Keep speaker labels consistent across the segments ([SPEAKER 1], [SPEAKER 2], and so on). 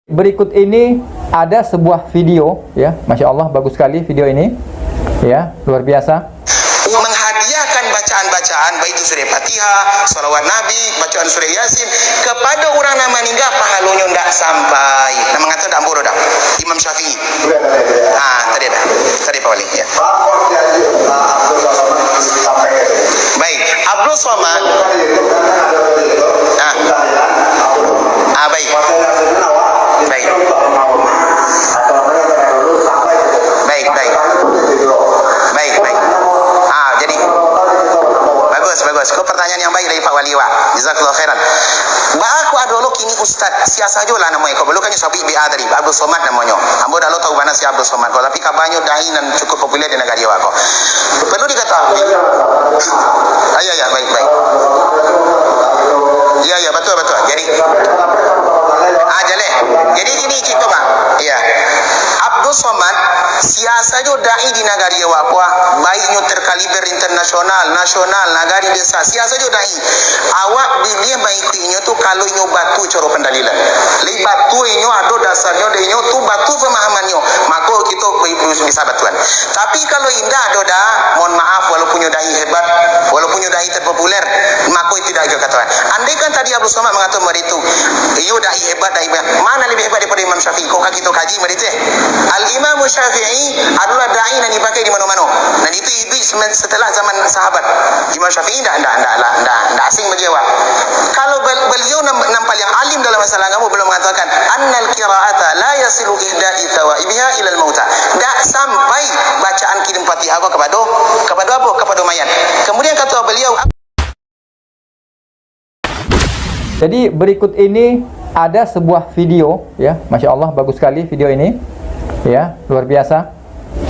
[SPEAKER 1] Berikut ini ada sebuah video, ya, Masya Allah, bagus sekali video ini, ya, luar biasa.
[SPEAKER 2] Menghadiahkan bacaan-bacaan baik itu surah Fatihah, salawat Nabi, bacaan surah Yasin kepada orang yang meninggal pahalanya tidak sampai. Nama ngata dak amboro dak. Imam Syafi'i. Tadi Pak Wali ya. Baik, Abdul Somad. Baik. Jadi bagus. Kau pertanyaan yang baik dari Pak Wali wa. Jazakallahu khairan. Aku adolo kini ustaz siasa jo lah namanya. Kau belum kan Sabi BA tadi. Abdul Somad namanya. Ambo dah lo tahu mana si Abdul Somad. Kau tapi kabanyo dai dan cukup populer di negara Jawa kau. Perlu diketahui. Ya baik. Ya betul. Jadi Jadi gini cerita Pak. Ya. Abdul Somad siasa jo dai di negara Jawa kau. Baiknya terkaliber internasional, nasional, negara desa. Siasa jo dai. Awak bilia baiknya tu kalau inyo batu coro pendalilan. Li batu inyo ada dasarnya de inyo tu batu pemahamannya. Maka kita bisa batuan. Tapi kalau indah ada dah, mohon maaf walaupun nyo dai hebat, walaupun nyo dai terpopuler, maka tidak ada katakan. Andai kan tadi Abdul Somad mengatakan begitu, inyo dai hebat, mana lebih hebat daripada Imam Syafi'i? Kau kita kaji begitu. Al-Imam Syafi'i adalah dai yang dipakai di mana-mana. Dan itu setelah zaman sahabat. Imam Syafi'i tidak asing bagi awak. Kalau beliau nampak yang alim dalam masalah kamu belum mengatakan annal qira'ata la yasilu ihda'i thawaibiha ila al-mauta. Tak sampai bacaan kirim Fatihah kepada apa? Kepada mayat. Kemudian kata beliau.
[SPEAKER 1] Jadi berikut ini ada sebuah video, ya, Masya Allah, bagus sekali video ini, ya, luar biasa.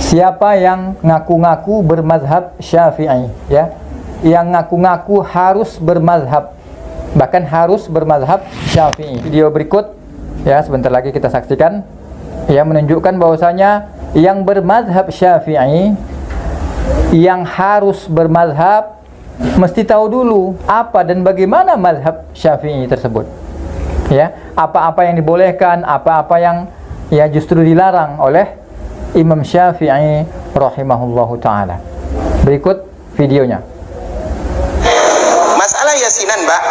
[SPEAKER 1] Siapa yang ngaku-ngaku bermazhab Syafi'i, ya, yang ngaku-ngaku harus bermazhab, bahkan harus bermazhab Syafi'i. Video berikut, ya, sebentar lagi kita saksikan, ya, menunjukkan bahwasanya yang bermazhab Syafi'i, yang harus bermazhab, mesti tahu dulu apa dan bagaimana mazhab Syafi'i tersebut, ya, apa-apa yang dibolehkan, apa-apa yang ya justru dilarang oleh Imam Syafi'i rahimahullahu ta'ala. Berikut videonya.
[SPEAKER 2] Masalah Yasinan, Mbak,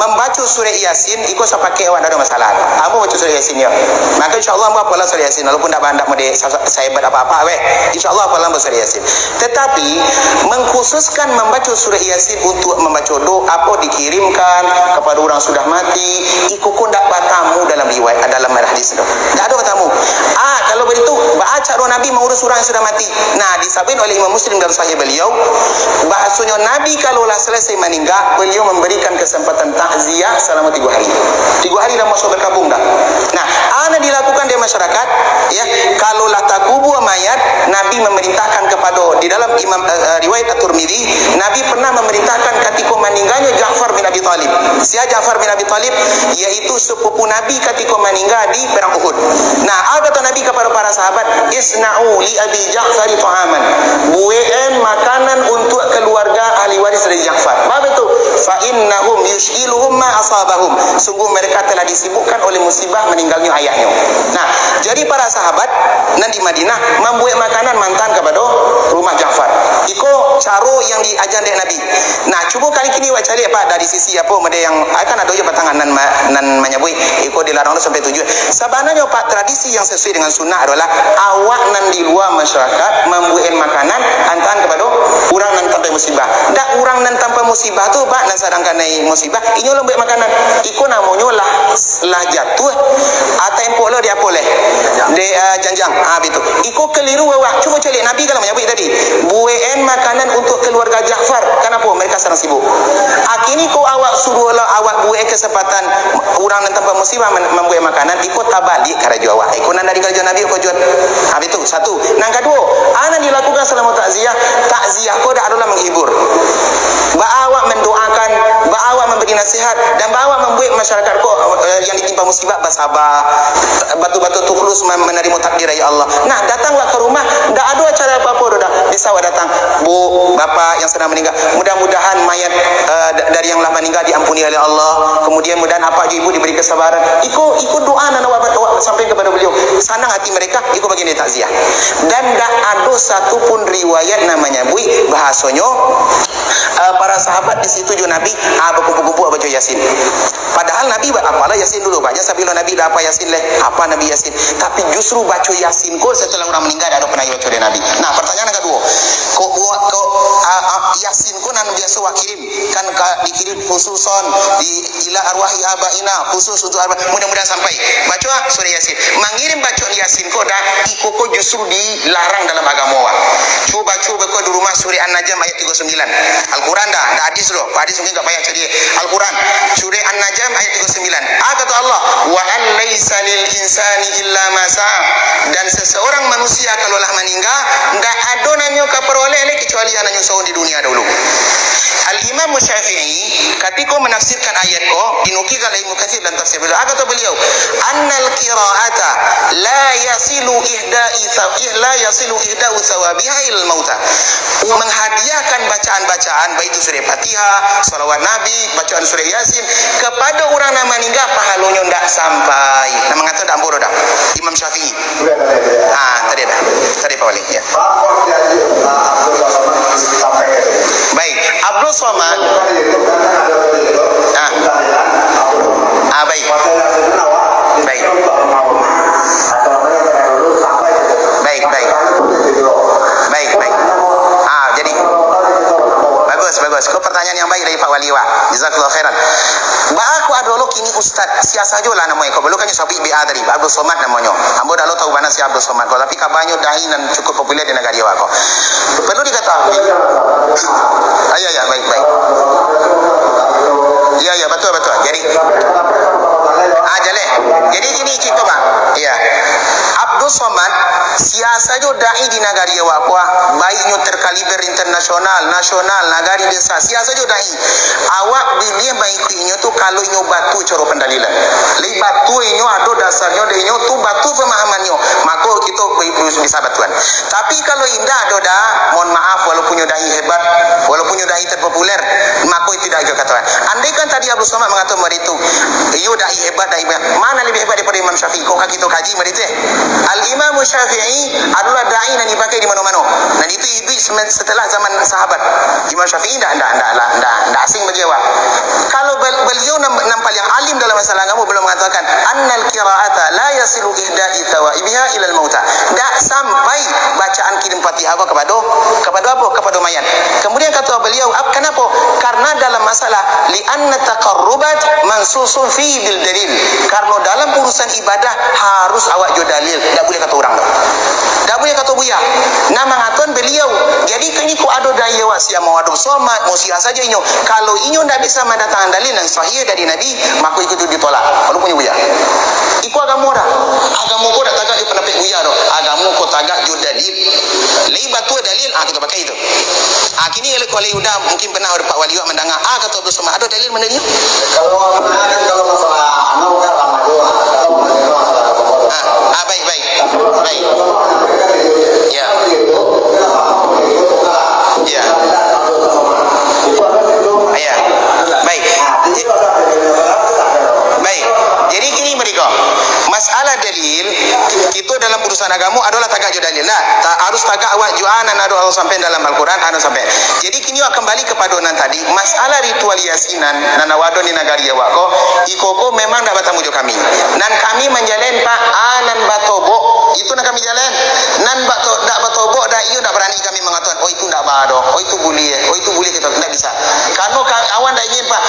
[SPEAKER 2] membaca surah Yasin ikut saya pakai awak ada masalah. Ambo baca surah Yasin ya. Maka insyaallah ambo apalah surah Yasin walaupun tak bandak mode saya hebat apa-apa weh. Insyaallah apalah surah Yasin. Tetapi mengkhususkan membaca surah Yasin untuk membaca doa apa dikirimkan kepada orang sudah mati, iku pun tak batamu dalam riwayat dalam hadis itu. Tak ada batamu. Kalau begitu baca doa Nabi mengurus orang yang sudah mati. Nah, disabit oleh Imam Muslim dalam sahih beliau, bahasanya Nabi kalaulah selesai meninggal beliau memberikan kesempatan takziah selama 3 hari. 3 hari dah masuk berkabung dah. Nah, ana dilakukan di masyarakat, ya, kalaulah takubur mayat, Nabi memerintahkan kepada di dalam riwayat At-Tirmidzi, Nabi pernah memerintahkan ketika meninggalnya Ja'far bin Abi Thalib. Siapa Ja'far bin Abi Thalib? Yaitu sepupu Nabi ketika meninggal di perang Uhud. Nah, apa kata Nabi kepada para sahabat? Isna'u li Abi Ja'far ta'aman. Buain makanan untuk keluarga ahli waris dari Ja'far. Apa itu? Fa innahum yushghiluhum ma asabahum. Sungguh mereka telah disibukkan oleh musibah meninggalnya ayahnya. Nah, jadi para sahabat nan di Madinah membuat makanan mantan kepada rumah Ja'far. Iko cara yang diajar oleh Nabi. Nah, cuba kali kini awak cari apa dari sisi apa mede yang akan ada je batangan nan menyebut iko dilarang sampai tujuan. Sebenarnya Pak, tradisi yang sesuai dengan sunnah adalah awak nan di luar masyarakat membuat makanan antan kepada orang nan tanpa musibah. Dak orang nan tanpa musibah tu Pak nan sedangkan naik musibah inyo lo buat makanan. Iko namanya lah jatuh atau empok lo dia boleh. De janjang. Betul. Iko keliru awak. Cuba cari Nabi kalau menyebut tadi. Buain makanan untuk keluarga Ja'far. Kenapa? Mereka sedang sibuk. Kini kau awak suruhlah awak buat kesempatan orang nan tanpa musibah membuat makanan, ikut tabalik kerja awak. Ikut nan dari kerja Nabi kau jual. Itu satu. Yang kedua, ana dilakukan selama takziah. Takziah kau dah adalah menghibur. Awak mendoakan, awak memberi nasihat dan awak membuat masyarakat kau yang ditimpa musibah bersabar, batu-batu tukhlus menerima takdir ya Allah. Nah, datanglah ke rumah, dah ada acara apa-apa dah. Bisa awak datang, Bu, Bapa yang sedang meninggal. Mudah-mudahan mayat dari yang telah meninggal diampuni oleh Allah. Kemudian mudah-mudahan apa ibu diberi kesabaran. Ikut doa dan awak sampai pandang hati mereka, ikut bagian dari takziah. Dan tak ada satu pun riwayat namanya bui bahasanya para sahabat di situ juga Nabi berkumpul-kumpul baca Yasin. Padahal Nabi apalah Yasin dulu, baca sambil Nabi dah apa Yasin leh, apa Nabi Yasin. Tapi justru baca Yasin kok setelah orang meninggal ada pernah baca dari Nabi. Nah, pertanyaan yang kedua, kok Yasin kok nan biasa kirim kan dikirim khususon di ila arwahi abaina khusus untuk mudah-mudahan sampai baca surah Yasin. Mengirim bacaan Yasin kok dah ikut justru dilarang dalam agama wa. Cuba kau di rumah surah An-Najm ayat 39. Al-Quran dah hadis loh. Hadis mungkin enggak payah cari Al-Quran. Surah An-Najm ayat 39. Kata Allah, wa an laisa lil insani illa ma sa'a. Dan seseorang manusia kalau lah meninggal enggak ada nanyo kaperoleh kecuali yang nanyo di dunia dahulu. Al-Imam Syafi'i ketika menafsirkan ayat ko dinukilkan oleh Ibnu Katsir dalam tafsir beliau, kata beliau, annal qira'ata la yasilu ihda'u thawabiha ilal mauta. Menghadiahkan bacaan-bacaan baik itu surah Fatihah, salawat Nabi, bacaan surah Yasin kepada orang yang meninggal pahalanya ndak sampai. Nah mengatakan dak bodoh dah. Imam Syafi'i. Tadi Pak Wali ya. Baik, Abdul Somad. Baik. Baik. Jadi bagus. Kau pertanyaan yang baik dari Pak Waliwa. Jazakallahu khairan. Aku ada lo kini ustaz siasa aja lah namanya. Kau belum kan Syafi'i BA tadi, Abdul Somad namanya. Ambo dah lo tahu mana si Abdul Somad. Kau tapi kabarnya dai dan cukup populer di negara Jawa kau. Perlu diketahui. Ya, baik. Ya, betul. Jadi Jadi gini cerita bang. Ya. Abdul Somad siasa jo dai di negara Jawa kuah baiknya terkaliber internasional, nasional, negara desa. Siasa jo dai. Awak pilih baiknya tu kalau inyo batu coro pendalilan. Li batu inyo ada dasarnya de inyo tu batu pemahamannya. Maka kita bisa batuan. Tapi kalau indah ada dah, mohon maaf walaupun dai hebat, walaupun dai terpopuler, maka tidak juga katakan. Andai kan tadi Abdul Somad mengatakan itu, iyo dai hebat, mana lebih hebat daripada Imam Syafi'i? Kok kita kaji mereka? Al-Imam Syafi'i adalah dai yang dipakai di mana-mana. Dan itu setelah zaman sahabat. Imam Syafi'i tidak asing bagi awak. Kalau beliau nampak yang alim dalam masalah agama belum mengatakan annal qira'ata la yasilu ihda'i thawaibiha ilal mauta. Tak sampai bacaan kirim Fatihah kepada apa? Kepada mayat. Kemudian kata beliau, kenapa? Karena dalam masalah li anna taqarrubat mansusun fi bil dalil. Karena dalam urusan ibadah harus awak jo dalil. Tak boleh kata orang dah. Tak boleh kata buya. Nama ngatuan beliau. Jadi kini ku ada daya awak siap mau Abdul Somad, mau siap saja inyo. Kalau inyo tak bisa mendatangkan dalil yang sahih dari Nabi, maka itu ditolak. Kalau punya buya. Iku agama dah. Agama ko dah tagak di penapik buya dah. Agama ko tagak jo dalil. Lebat tu dalil, kita pakai itu. Kini kalau udah mungkin pernah ada Pak Waliwa mendengar, kata Abdul Somad ada dalil mana ni?
[SPEAKER 3] Kalau masalah anak kan lama juga.
[SPEAKER 2] Baik. Ya. Baik. Jadi gini mereka. Masalah dalil kita dalam urusan agama adalah tagak jo dalil lah. Harus tagak awak juanan ada Allah sampai dalam Al-Quran ada sampai. Jadi kini awak kembali kepada nan tadi masalah ritual yasinan nan wadon di negara Jawa ko ikoko memang dah batamu jo kami. Dan kami menjalen Pak anan batobo itu nak kami jalan. Nan dak batobo dah iyo dak berani kami mengatakan itu dak bado, itu boleh kita tidak bisa. Karena awan dah ingin Pak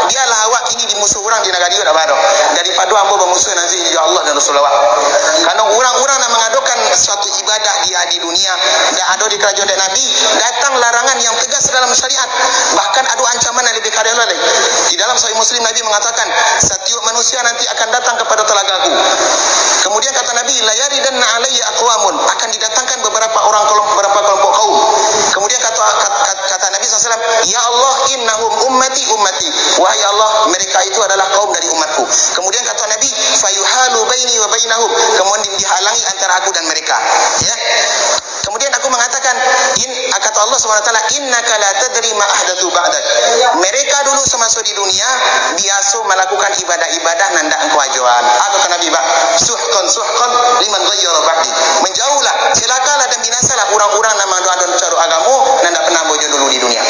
[SPEAKER 2] biarlah awak kini dimusuh orang di negara Jawa dak bado. Daripada ambo bermusuh nanti ya Allah dan Rasulullah. Karena orang-orang yang mengadakan suatu ibadah di dunia dan ada di kerajaan Nabi datang larangan yang tegas dalam syariat, bahkan ada ancaman yang lebih karya lagi. Di dalam Sahih Muslim Nabi mengatakan setiap manusia nanti akan datang kepada telagaku. Kemudian kata Nabi la yaridanna alayya aqwamun, akan didatangkan beberapa kelompok kaum. Kemudian kata Nabi SAW, ya Allah innahum ummati wahai Allah mereka itu adalah kaum dari umatku. Kemudian kata Nabi fayuhalu baini wa bainahum, kemudian dihalangi antara aku dan mereka, ya. Kemudian aku mengatakan kata Allah SWT, innaka la tadri ma ahdatsu ba'dak. Mereka dulu semasa di dunia biasa melakukan ibadah-ibadah nanda engkau ajuan. Kata Nabi suhqan liman ghayyara ba'di. Menjauhlah, celakalah dan binasalah orang-orang nama doa-doa cara agama dan tak pernah bojo dulu di dunia.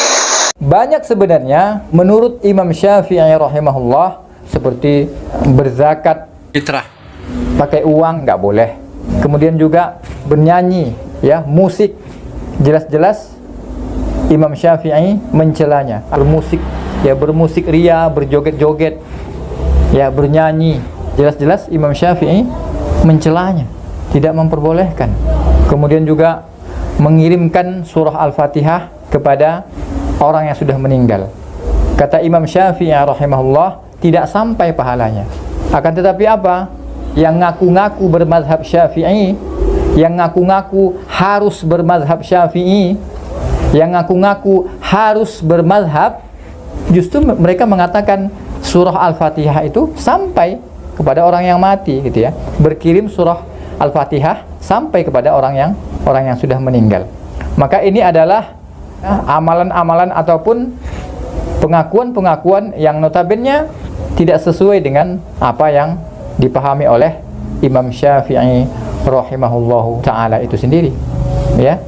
[SPEAKER 1] Banyak sebenarnya menurut Imam Syafi'i rahimahullah, seperti berzakat
[SPEAKER 4] fitrah,
[SPEAKER 1] pakai uang nggak boleh. Kemudian juga bernyanyi, ya, musik, jelas-jelas Imam Syafi'i mencelanya. Bermusik, ya, bermusik ria, berjoget-joget, ya, bernyanyi, jelas-jelas Imam Syafi'i mencelanya, tidak memperbolehkan. Kemudian juga mengirimkan surah Al-Fatihah kepada orang yang sudah meninggal. Kata Imam Syafi'i rahimahullah, tidak sampai pahalanya. Akan tetapi apa? Yang ngaku-ngaku bermazhab Syafi'i, yang ngaku-ngaku harus bermazhab Syafi'i, yang ngaku-ngaku harus bermazhab, justru mereka mengatakan surah Al-Fatihah itu sampai kepada orang yang mati, gitu ya. Berkirim surah Al-Fatihah sampai kepada orang yang sudah meninggal. Maka ini adalah amalan-amalan ataupun pengakuan-pengakuan yang notabene tidak sesuai dengan apa yang dipahami oleh Imam Syafi'i rahimahullahu ta'ala itu sendiri, ya.